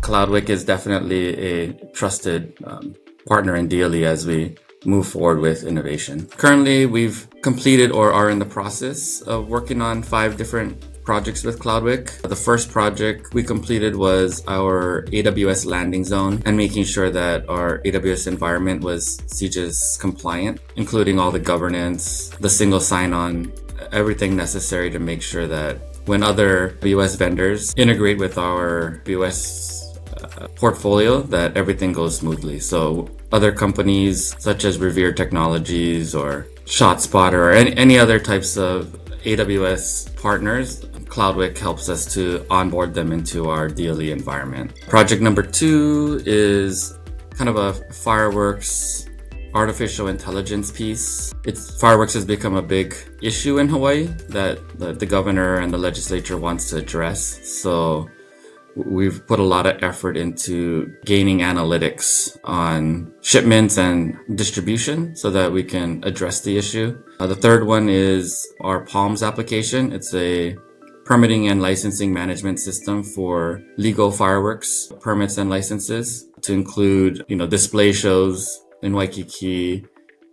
Cloudwick is definitely a trusted partner in DLE as we move forward with innovation. Currently, we've completed or are in the process of working on 5 different projects with Cloudwick. The first project we completed was our AWS landing zone and making sure that our AWS environment was CJIS compliant, including all the governance, the single sign-on, everything necessary to make sure that when other AWS vendors integrate with our AWS portfolio, that everything goes smoothly. So other companies such as Revere Technologies or ShotSpotter or any other types of AWS partners, Cloudwick helps us to onboard them into our DLE environment. Project number 2 is kind of a Fireworks artificial intelligence piece. Fireworks has become a big issue in Hawaii that the governor and the legislature wants to address. So we've put a lot of effort into gaining analytics on shipments and distribution so that we can address the issue. The third one is our PALMS application. It's a permitting and licensing management system for legal fireworks permits and licenses to include, display shows in Waikiki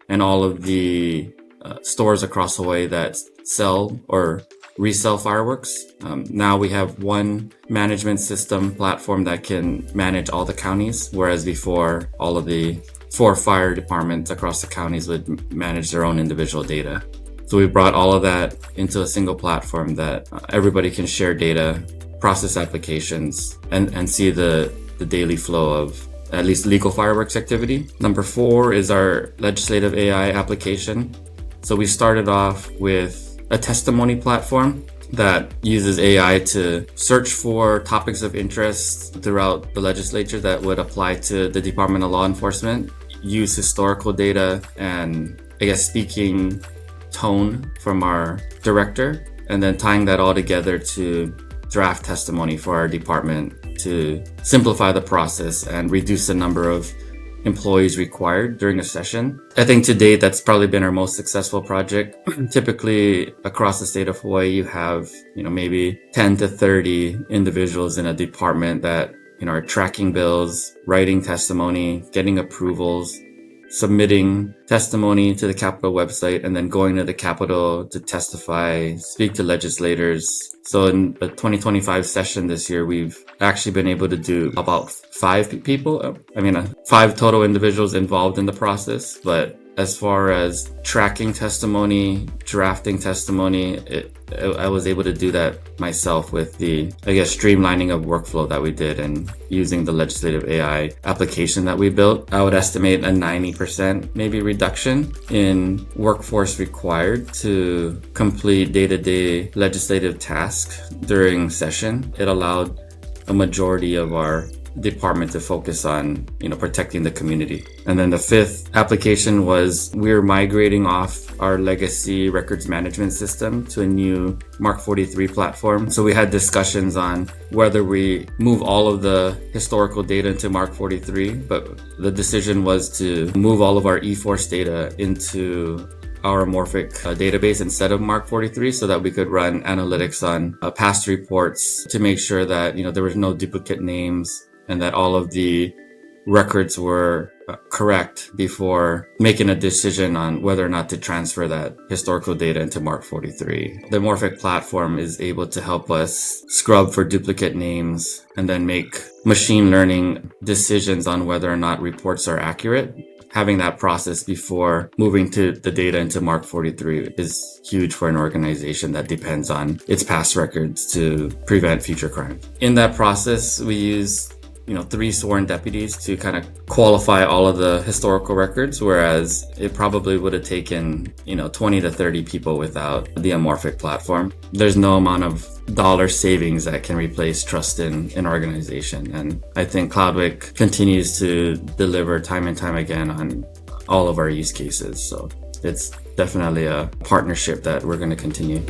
and all of the stores across Hawaii that sell or resell fireworks. Now we have one management system platform that can manage all the counties, whereas before all of the 4 fire departments across the counties would manage their own individual data. So we brought all of that into a single platform that everybody can share data, process applications, and see the daily flow of at least legal fireworks activity. Number 4 is our legislative AI application. So we started off with a testimony platform that uses AI to search for topics of interest throughout the legislature that would apply to the Department of Law Enforcement, use historical data and speaking tone from our director, and then tying that all together to draft testimony for our department to simplify the process and reduce the number of employees required during a session. I think to date, that's probably been our most successful project. Typically across the state of Hawaii, you have, maybe 10 to 30 individuals in a department that, are tracking bills, writing testimony, getting approvals, submitting testimony to the Capitol website, and then going to the Capitol to testify, speak to legislators. So in the 2025 session this year, we've actually been able to do about 5 people. 5 total individuals involved in the process. But as far as tracking testimony, drafting testimony, I was able to do that myself with the, streamlining of workflow that we did and using the legislative AI application that we built. I would estimate a 90% maybe reduction in workforce required to complete day-to-day legislative tasks during session. It allowed a majority of our department to focus on, protecting the community. And then the 5th application was we're migrating off our legacy records management system to a new Mark 43 platform. So we had discussions on whether we move all of the historical data into Mark 43, but the decision was to move all of our eForce data into our Amorphic database instead of Mark 43 so that we could run analytics on past reports to make sure that, there was no duplicate names and that all of the records were correct before making a decision on whether or not to transfer that historical data into Mark 43. The Amorphic platform is able to help us scrub for duplicate names and then make machine learning decisions on whether or not reports are accurate. Having that process before moving to the data into Mark 43 is huge for an organization that depends on its past records to prevent future crime. In that process, we use 3 sworn deputies to kind of qualify all of the historical records, whereas it probably would have taken, 20 to 30 people without the Amorphic platform. There's no amount of dollar savings that can replace trust in an organization. And I think Cloudwick continues to deliver time and time again on all of our use cases. So it's definitely a partnership that we're going to continue.